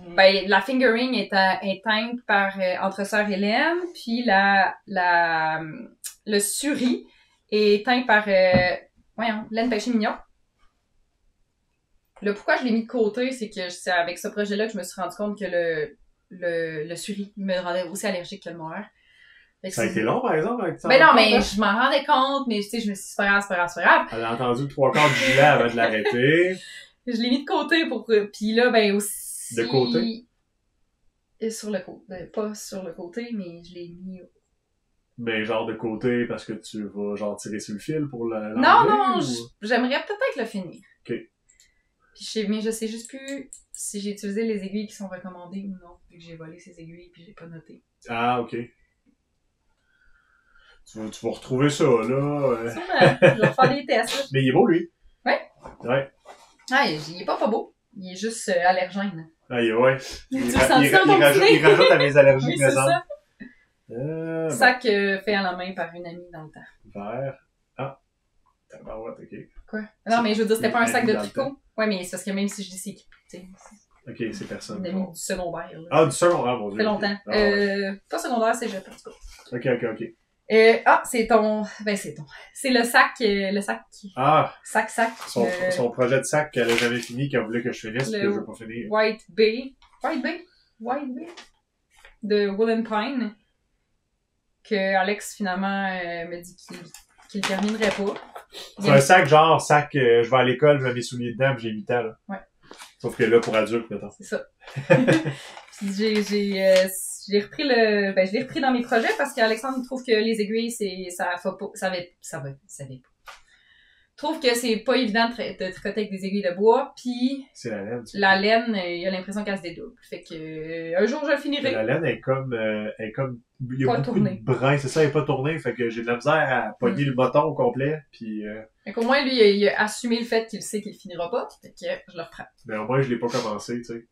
la fingering est teinte par Entre-Sœurs Hélène, puis le suri est teint par laine pêché mignon. Le pourquoi je l'ai mis de côté, c'est que c'est avec ce projet-là que je me suis rendu compte que le suri me rendait aussi allergique que le mohair. Ça a été long, par exemple, avec ça. Mais non, mais je m'en rendais compte, mais tu sais, je me suis dit, c'est pas grave. Elle a entendu 3/4 du gilet avant de l'arrêter. Je l'ai mis de côté pour... Puis là, aussi... De côté? Sur le côté. Pas sur le côté, mais je l'ai mis... Mais genre de côté parce que tu vas genre tirer sur le fil pour l'enlever? Non, j'aimerais peut-être le finir. OK. Puis mais je sais juste plus si j'ai utilisé les aiguilles qui sont recommandées ou non, vu que j'ai volé ces aiguilles puis j'ai pas noté. Ah, OK. Tu vas retrouver ça, là. Sûrement. Je vais refaire des tests, là. Mais il est beau, lui. Ouais. Ouais. Ah, il est pas beau. Il est juste allergène. Ah, ouais. Il rajoute à mes allergies oui, présentes. C'est ça. Sac fait à la main par une amie dans le temps. Vert. Ah. Tabarouette, OK. Quoi? Non, mais je veux dire, c'était pas un sac de tricot. Ouais, mais c'est parce que même si je dis c'est qui, tu sais. OK, c'est personne. Une amie du secondaire, là. Ah, du secondaire, mon Dieu. Ça fait longtemps. Ah, ouais. Pas secondaire, c'est jeune, en tout cas. OK. C'est ton... C'est le sac qui... Ah! Sac. Son projet de sac qu'elle a jamais fini, qu'elle voulait que je finisse, que je veux pas finir. White Bay. De Woolen Pine. Que Alex, finalement, me dit qu'il terminerait pas. C'est un sac genre, je vais à l'école, je mets mes souliers dedans, puis j'ai 8 ans, là. Ouais. Sauf que là, pour adultes, mettons. C'est ça. Puis j'ai repris je l'ai repris dans mes projets parce qu'Alexandre trouve que les aiguilles, trouve que c'est pas évident de tricoter avec des aiguilles de bois, puis c'est la laine. La laine, il a l'impression qu'elle se dédouble. Fait que un jour je le finirai. La laine est comme il y a pas beaucoup tournée. de brins, c'est ça, elle est pas tournée, fait que j'ai de la misère à pogner le bâton au complet, puis fait qu'au moins lui il a assumé le fait qu'il sait qu'il finira pas, fait que je le reprends. Mais au moins je l'ai pas commencé, tu sais.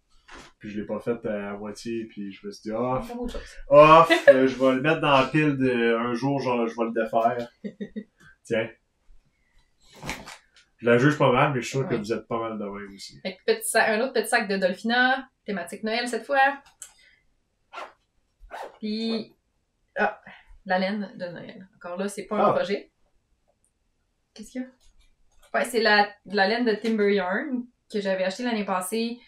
Puis je l'ai pas fait à moitié, puis je me suis dit je vais le mettre dans la pile de un jour genre je vais le défaire. Tiens. Je la juge pas mal, mais je suis sûr que vous êtes pas mal de même aussi. Fait que un autre petit sac de Dolphina, thématique Noël cette fois. Puis la laine de Noël. Encore là, c'est pas un projet. Qu'est-ce qu'il y a? Ouais, c'est la laine de Timber Yarn que j'avais acheté l'année passée,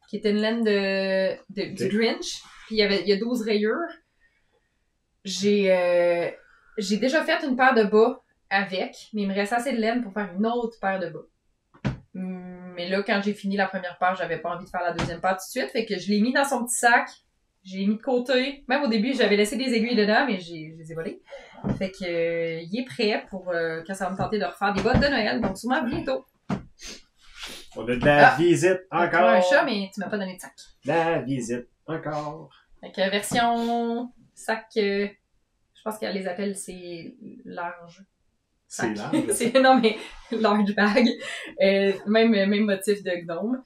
qui était une laine du Grinch. Puis il y a 12 rayures. J'ai déjà fait une paire de bas avec, mais il me reste assez de laine pour faire une autre paire de bas. Mais là, quand j'ai fini la première paire, j'avais pas envie de faire la deuxième paire tout de suite. Fait que je l'ai mis dans son petit sac. Je l'ai mis de côté. Même au début, j'avais laissé des aiguilles dedans, mais je les ai volées. Fait que il est prêt pour quand ça va me tenter de refaire des bottes de Noël. Donc sûrement bientôt. On a de la visite encore. Un chat, mais tu m'as pas donné de sac. La visite encore. Fait que version sac, je pense qu'elle les appelle, c'est large. C'est large. Non, mais large bag. Même motif de gnome.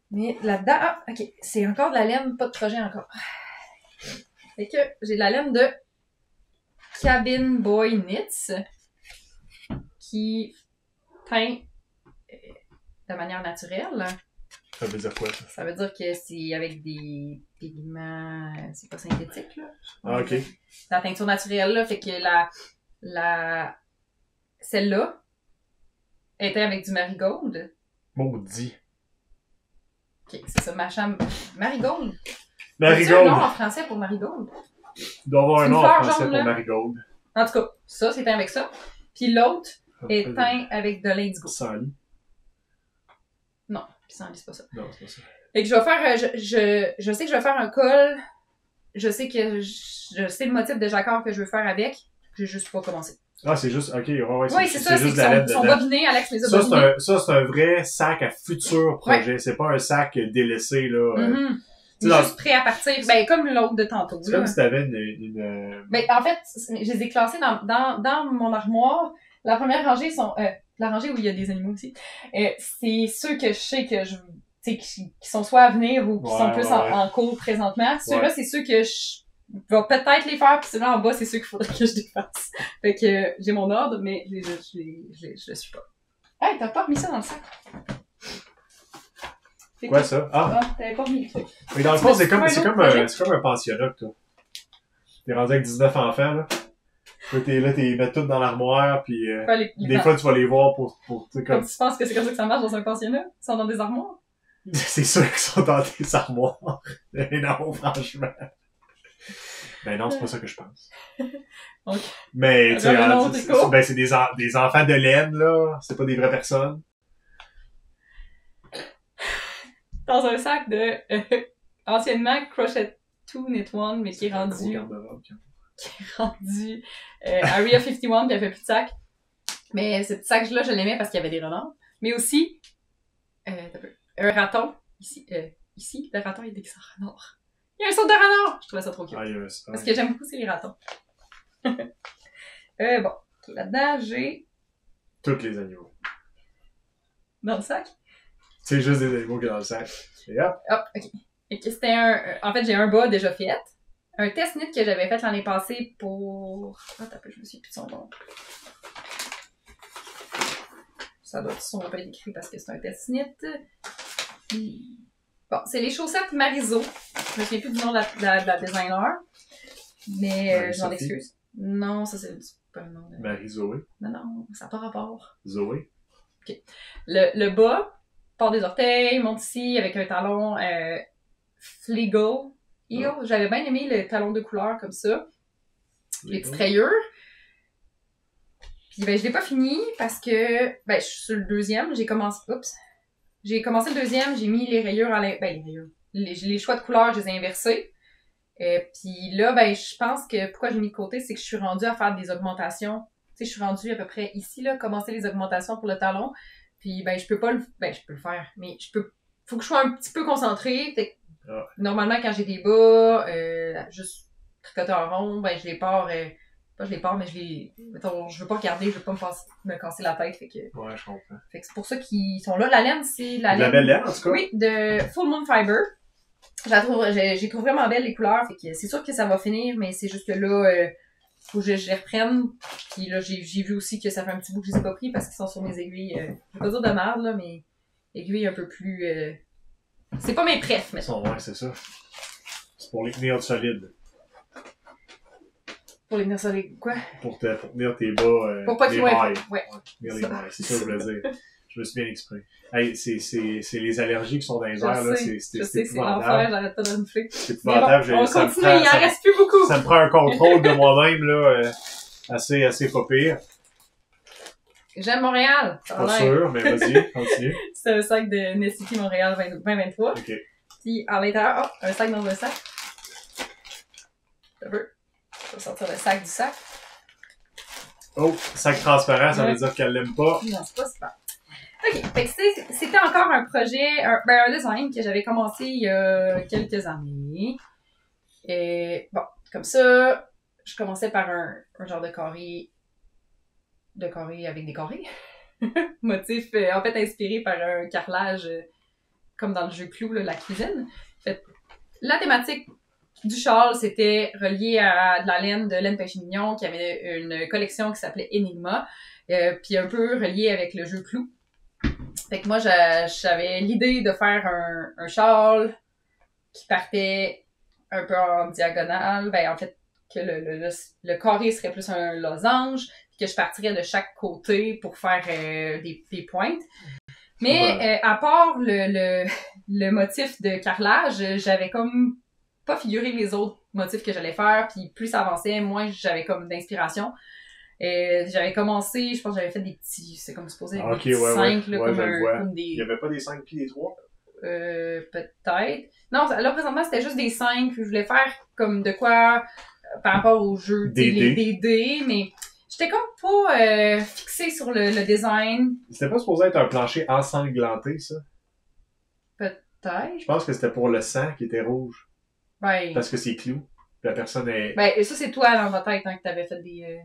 Mais là-dedans, ah, ok, c'est encore de la laine, pas de projet encore. Fait que j'ai de la laine de Cabin Boy Knits qui teint de manière naturelle. Ça veut dire quoi, ça? Ça veut dire que c'est avec des pigments, c'est pas synthétique, là. Ah, ok. La teinture naturelle, là, fait que celle-là était avec du marigold. Maudit. Ok, c'est ça, marigold. Marigold. C'est un nom en français pour marigold. Il doit y avoir un nom en français jaune, pour marigold. En tout cas, ça, c'est teint avec ça. Puis l'autre est teint avec de l'indigo. Pissenlit. Non, pissenlit, c'est pas ça. Non, c'est pas ça. Fait que je vais faire, je sais que je vais faire un col. Je sais que je sais le motif de jacquard que je veux faire avec. J'ai juste pas commencé. Ah, c'est juste, ok, ouais, oui, c'est ça, juste de la laine sont dedans. bobinés, Alex les a bobinés. Ça, c'est un vrai sac à futur projet. Ouais. C'est pas un sac délaissé, là. Juste prêt à partir. Ben, comme l'autre de tantôt. C'est comme si t'avais une... Ben, en fait, je les ai classés dans mon armoire. La première rangée sont, la rangée où il y a des animaux aussi. C'est ceux que je sais que qui sont soit à venir ou qui sont plus en cours présentement. Ceux-là, c'est ceux que je vais peut-être les faire, puis ceux-là en bas, c'est ceux qu'il faudrait que je défasse. Fait que j'ai mon ordre, mais je le suis pas. Hey, t'as pas remis ça dans le sac? C'est quoi ça? Ah! T'avais pas remis le truc. Mais dans le fond, c'est comme un pensionnat, toi. T'es rendu avec 19 enfants, là. Là, t'es mets tout dans l'armoire, puis des fois, tu vas les voir pour comme tu penses que c'est comme ça que ça marche dans un pensionnat? Ils sont dans des armoires? C'est sûr qu'ils sont dans des armoires. Mais non, franchement. Ben non, c'est pas ça que je pense. Okay. Mais, tu sais, c'est des enfants de laine, là. C'est pas des vraies personnes. Dans un sac de, anciennement, Crochet 2 Knit One, mais qui est rendu Area 51, puis il n'y avait plus de sac. Mais ce petit sac-là, je l'aimais parce qu'il y avait des renards. Mais aussi, un raton. Ici, le raton est déguisé en renard. Il y a un saut de renard! Je trouvais ça trop cute. Parce que j'aime beaucoup, c'est les ratons. Bon. Là-dedans, j'ai... tous les animaux. Dans le sac? C'est juste des animaux qui sont dans le sac. Et hop! Hop, ok. Et que c'était en fait, j'ai un bas déjà fait. Un test knit que j'avais fait l'année passée pour... Attends un peu, je me souviens plus de son nom. Ça doit pas être écrit parce que c'est un test knit. Bon, c'est les chaussettes Mariso. Je me souviens plus du nom de la designer. Mais je m'en excuse. Non, ça c'est pas le nom. Marie-Zoé. Non, ça n'a pas rapport. Zoé. Ok. Le bas, part des orteils, monte ici avec un talon Fleagle. J'avais bien aimé le talon de couleur comme ça. Les petites rayures. Puis ben je l'ai pas fini parce que je suis sur le deuxième. J'ai commencé le deuxième, j'ai mis les rayures les choix de couleurs, je les ai inversés. Puis là, je pense que pourquoi j'ai mis de côté, c'est que je suis rendue à faire des augmentations. Tu sais, je suis rendue à peu près ici, là, commencer les augmentations pour le talon. Puis je peux pas je peux le faire, mais faut que je sois un petit peu concentrée. Normalement, quand j'ai des bas, juste tricoter en rond, je les pars, mais je veux pas regarder, je veux pas me casser la tête, fait que... Ouais, je comprends. Fait que c'est pour ça qu'ils sont là. La laine, c'est la laine... La belle laine, en tout cas? Oui, de Full Moon Fiber. J'ai trouvé vraiment belle les couleurs, fait que c'est sûr que ça va finir, mais c'est juste que là, faut que je les reprenne. Puis là, j'ai vu aussi que ça fait un petit bout que je les ai pas pris parce qu'ils sont sur mes aiguilles, je vais pas dire de merde, là, mais aiguilles un peu plus... C'est pas mes prefs, mais... Ouais, c'est ça. C'est pour les tenir solides. Pour les tenir solides, quoi? Pour tenir tes bas, pour pas qu'ils ouais. Tenir les bails, c'est ça que je voulais dire. Je me suis bien exprimé. Hey, c'est les allergies qui sont dans les airs, là. C'est l'enfer, j'arrête pas de renifler. C'est épouvantable. On continue, il en reste plus beaucoup. Ça me prend un contrôle de moi-même, là, assez pas pire. que j'aime Montréal. Pas sûr, mais vas-y, continue. C'est un sac de Nestlé Montréal 2023. OK. Puis à l'intérieur, un sac dans un sac. Un peu. Je vais sortir le sac du sac. Oh, sac transparent, ça veut dire qu'elle l'aime pas. Non, c'est pas super. OK. Fait que c'était encore un projet, un design que j'avais commencé il y a quelques années. Et bon, comme ça, je commençais par un genre de carré avec des carrés. Motif, en fait, inspiré par un carrelage, comme dans le jeu Clou, là, la cuisine. Fait, la thématique du châle, c'était relié à de la laine Pêche Mignon, qui avait une collection qui s'appelait Enigma, puis un peu relié avec le jeu Clou. Fait que moi, j'avais l'idée de faire un châle qui partait un peu en diagonale. Ben, en fait, que le carré serait plus un losange, puis que je partirais de chaque côté pour faire des pointes. Mais à part le motif de carrelage, j'avais comme pas figuré les autres motifs que j'allais faire, puis plus ça avançait, moins j'avais comme d'inspiration. J'avais commencé, je pense que j'avais fait des petits, c'est comme supposé, des petits 5, là, comme des... Il y avait pas des 5 puis des 3? Peut-être. Non, là, présentement, c'était juste des 5, puis je voulais faire comme de quoi par rapport au jeu, des dés, mais j'étais comme pas fixée sur le design. C'était pas supposé être un plancher ensanglanté, ça? Peut-être. Je pense que c'était pour le sang qui était rouge. Ben... Parce que c'est Clou. La personne est... Ben, ça, c'est toi, dans ta tête, hein, que t'avais fait des...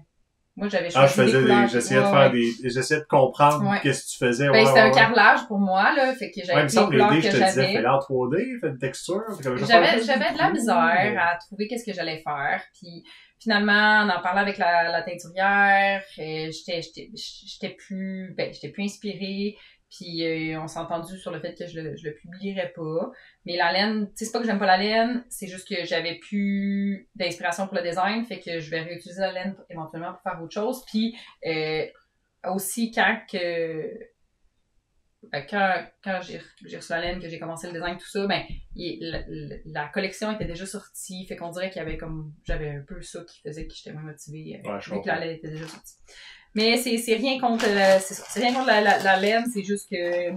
Moi, j'avais choisi j'essayais de comprendre qu'est-ce que tu faisais. Ben, c'était un carrelage pour moi, là. Fait que j'avais les couleurs que j'avais. Fais-le en 3D, fais une texture. J'avais de la misère à trouver qu'est-ce que j'allais faire. Puis, finalement, en parlant avec la teinturière, j'étais plus inspirée. Puis, on s'est entendu sur le fait que je le publierais pas. Mais la laine, tu sais, c'est pas que j'aime pas la laine, c'est juste que j'avais plus d'inspiration pour le design, fait que je vais réutiliser la laine éventuellement pour faire autre chose. Puis, aussi, quand j'ai reçu la laine, que j'ai commencé le design, tout ça, ben, la collection était déjà sortie, fait qu'on dirait qu'il y avait comme, j'avais un peu ça qui faisait que j'étais moins motivée, vu que la laine était déjà sortie. Mais c'est rien contre la laine, c'est juste que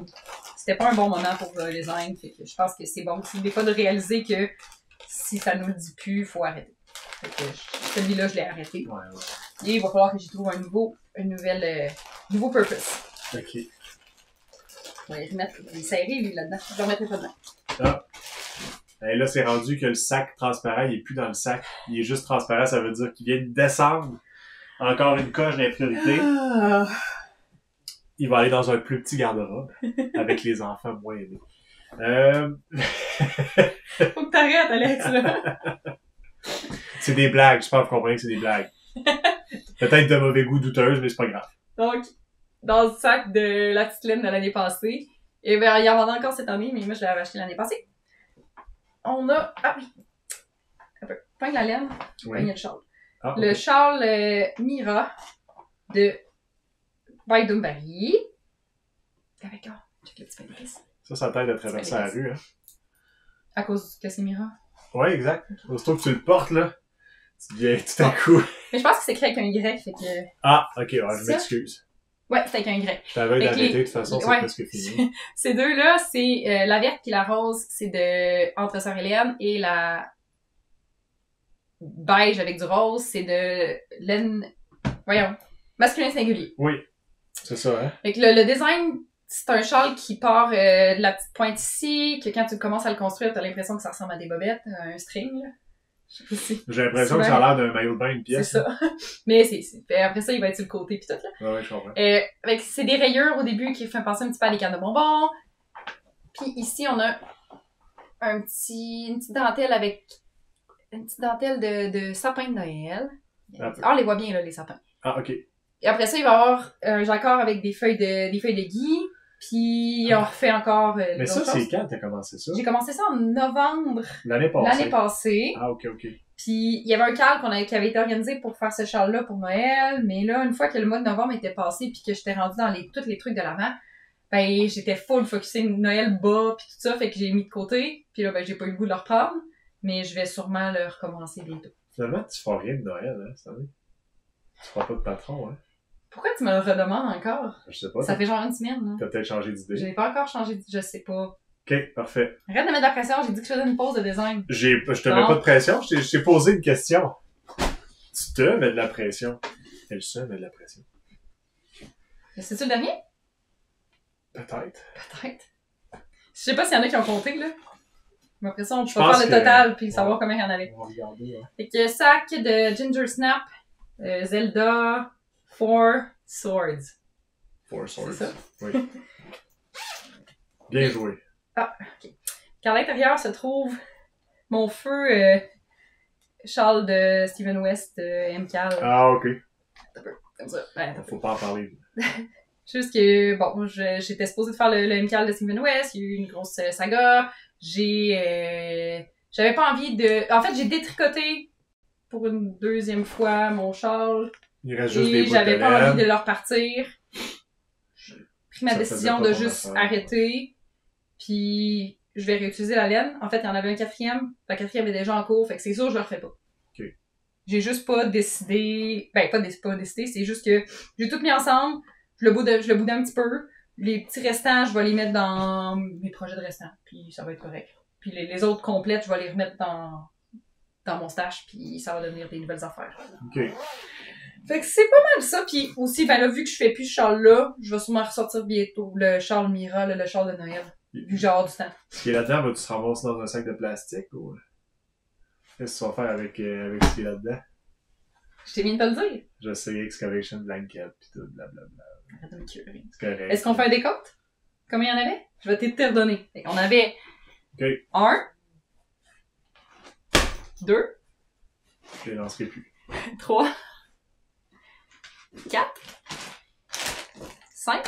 c'était pas un bon moment pour le design, fait que je pense que c'est bon aussi des fois de réaliser que si ça nous le dit plus, il faut arrêter. Fait que celui-là, je l'ai arrêté. Ouais. Et il va falloir que j'y trouve un nouveau purpose. OK. On va y remettre, il est serré, lui, là-dedans. Je le remettrai pas dedans. Ah. Et là, c'est rendu que le sac transparent, il est plus dans le sac. Il est juste transparent, ça veut dire qu'il vient de descendre encore une coche d'impriorité. Ah. Il va aller dans un plus petit garde-robe avec les enfants moins aimés. Faut que t'arrêtes, Alex, là. C'est des blagues, je pense que vous comprenez que c'est des blagues. Peut-être de mauvais goût douteuse, mais c'est pas grave. Donc, dans le sac de la petite laine de l'année passée, et ben, il y en a encore cette année, mais moi, je l'avais acheté l'année passée. On a... Ah oui! Un peu. Pogne la laine, pogne le châle. Ah, okay. Le châle Mira de By Dumbarry. Avec check le petit pénis. Ça t'aide à traverser la rue, hein. À cause que c'est Mira? Ouais, exact. Aussitôt que tu le portes, là, tu deviens tout à coup. Mais je pense que c'est écrit avec un Y, fait que... Ah, ok, ouais, je m'excuse. Ouais, c'est avec un Y. Je t'avais d'arrêter, de toute façon, c'est presque fini. Ces deux-là, c'est la verte et la rose, c'est de Entre Sœurs Hélène, et la beige avec du rose, c'est de laine... Voyons, masculin singulier. Oui, c'est ça, hein. Fait que le design, c'est un châle qui part de la petite pointe ici, que quand tu commences à le construire, t'as l'impression que ça ressemble à des bobettes, un string, là. J'ai l'impression que ça a l'air d'un maillot de bain, une pièce. C'est ça. Mais après ça, il va être sur le côté pis tout, là. Ouais, je comprends. C'est des rayures au début qui font penser un petit peu à des cannes de bonbons. Puis ici, on a une petite dentelle avec une petite dentelle de sapin de Noël. On les voit bien, là, les sapins. Ah, ok. Et après ça, il va y avoir un jacquard avec des feuilles de gui. Puis on refait encore. Mais ça, c'est quand t'as commencé ça? J'ai commencé ça en novembre. L'année passée. Ah, ok. Puis il y avait un calque qui avait été organisé pour faire ce châle-là pour Noël. Mais là, une fois que le mois de novembre était passé puis que j'étais rendue dans tous les trucs de l'avant, ben j'étais full focusée Noël bas puis tout ça. Fait que j'ai mis de côté. Puis là, ben j'ai pas eu le goût de le reprendre. Mais je vais sûrement le recommencer bientôt. Finalement, tu feras rien de Noël, hein, cette année? Tu feras pas de patron, hein? Pourquoi tu me le redemandes encore? Je sais pas. Ça fait genre une semaine, là. T'as peut-être changé d'idée. Je n'ai pas encore changé je sais pas. Ok, parfait. Arrête de mettre de la pression, j'ai dit que je faisais une pause de design. Je te mets pas de pression, je t'ai posé une question. Tu te mets de la pression. Elle se met de la pression. C'est-tu le dernier? Peut-être. Peut-être. Je sais pas s'il y en a qui ont compté, là. Mais après ça, on peut faire le total puis savoir combien il y en avait. On va regarder, ouais. Fait que sac de Ginger Snap, Zelda, 4 Swords. 4 Swords. C'est ça? Oui. Bien joué. Ah, ok. Car à l'intérieur se trouve mon feu Charles de Steven West MCAL. Ah, ok. Comme ça. Ouais, Faut pas en parler. Juste que, bon, j'étais supposée de faire le MCAL de Steven West, il y a eu une grosse saga. J'avais pas envie de... En fait, j'ai détricoté pour une deuxième fois mon Charles. Il reste juste des bouts de j'avais pas laine. envie de le repartir. J'ai pris ma décision de juste arrêter. Puis je vais réutiliser la laine. En fait, il y en avait un quatrième. La quatrième est déjà en cours, fait que c'est sûr que je le refais pas. Ok. J'ai juste pas décidé... Ben, pas décidé, c'est juste que j'ai tout mis ensemble. Je le boudais un petit peu. Les petits restants, je vais les mettre dans mes projets de restants. Puis ça va être correct. Puis les autres complètes, je vais les remettre dans mon stash. Puis ça va devenir des nouvelles affaires. Ok. Fait que c'est pas mal ça. Puis aussi, ben là, vu que je fais plus ce Charles-là, je vais sûrement ressortir bientôt le Charles Mira, le Charles de Noël. Vu que j'ai hors du temps. Ce qui est là-dedans, vas-tu te ramasser dans un sac de plastique ou... Qu'est-ce que tu vas faire avec ce qui est là-dedans? Je t'ai bien de te le dire. Je sais, excavation blanket pis tout, blablabla. Arrête de me curer. C'est correct. Est-ce qu'on fait un décompte? Combien il y en avait? Je vais te redonner. On avait 1, 2, Je les lancerai plus. 3, 4, 5.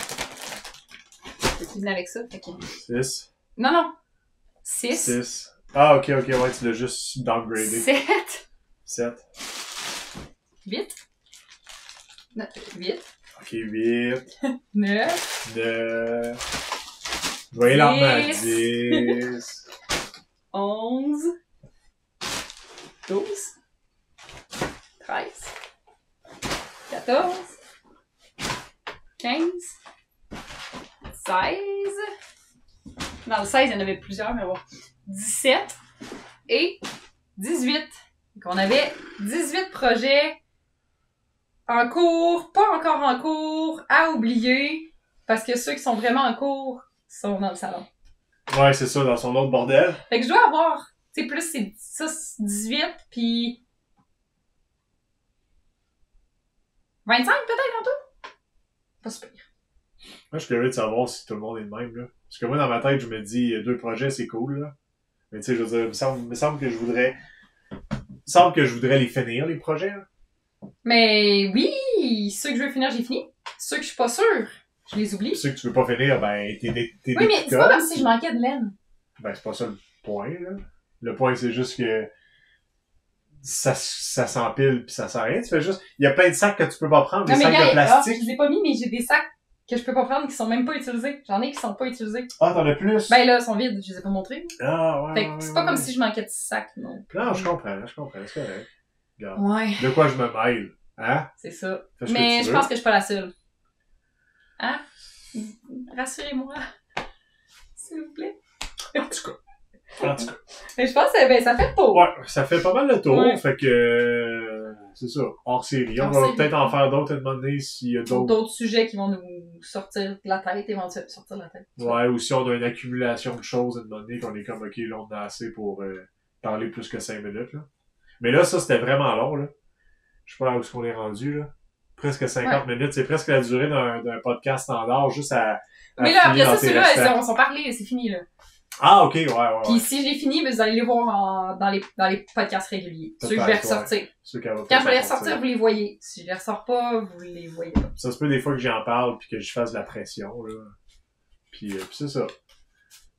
Je vais cuisiner avec ça. Ok. 6. Non. 6. 6. Ah, ok, ouais, tu l'as juste downgradé. 7. 7. 8. 8. Ok, 8. 9. 9. Je voyais l'arme 10. 11. 12. 13. 14. 15. 16. Dans le 16, il y en avait plusieurs, mais bon. 17 et 18. Donc, on avait 18 projets en cours, pas encore en cours, à oublier, parce que ceux qui sont vraiment en cours sont dans le salon. Ouais, c'est ça, dans son autre bordel. Fait que je dois avoir, tu sais, plus c'est ça, 18, puis 25 peut-être en tout? Pas super. Moi, je suis curieux de savoir si tout le monde est le même, là. Parce que moi, dans ma tête, je me dis, 2 projets, c'est cool, là. Mais tu sais, je veux dire, il me semble que je voudrais les finir, les projets, là. Mais oui, ceux que je veux finir, j'ai fini. Ceux que je suis pas sûre, je les oublie. Ceux que tu veux pas finir, ben, t'es oui, mais c'est pas comme si je manquais de laine. Ben, c'est pas ça le point, là. Le point, c'est juste que ça s'empile pis ça sert à rien. Tu fais juste, il y a plein de sacs que tu peux pas prendre, des sacs de plastique. Je les ai pas mis, mais j'ai des sacs que je peux pas prendre qui sont même pas utilisés. J'en ai qui sont pas utilisés. Ah, t'en as plus? Ben là, ils sont vides, je les ai pas montrés. Ah, ouais. Fait que c'est pas comme si je manquais de sacs, non. Non, je comprends, c'est correct. Regarde. Ouais. De quoi je me mêle? Hein? C'est ça. Fais ce Mais que tu je veux. pense que je suis pas la seule. Hein? Rassurez-moi. S'il vous plaît. En tout cas. Mais je pense que ça fait le tour. Ouais, ça fait pas mal le tour, Ouais. fait que c'est ça, hors série. On Hors va série. peut-être en faire d'autres à un moment donné s'il y a d'autres. D'autres sujets qui vont nous sortir de la tête, éventuellement. Sortir de la tête. Ouais, ou si on a une accumulation de choses à un moment donné, qu'on est comme, ok, là, on a assez pour parler plus que 5 minutes, là. Mais là, ça, c'était vraiment long, là. Je sais pas où est-ce qu'on est rendu, là. Presque 50 minutes, c'est presque la durée d'un podcast standard, juste à Mais là, après filer ça, dans tes ceux-là, restants. on s'en parlait, c'est fini, là. Ah, ok, ouais. Puis si je l'ai fini, ben, vous allez les voir dans les podcasts réguliers. Ceux que je vais ressortir. Ceux qu'elle va Quand je vais les sortir. ressortir, vous les voyez. Si je les ressors pas, vous les voyez pas. Ça se peut des fois que j'en parle puis que je fasse de la pression, là. Puis c'est ça.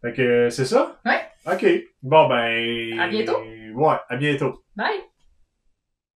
Fait que c'est ça? Ouais. Ok. Bon, ben... À bientôt. Ouais, à bientôt. Bye!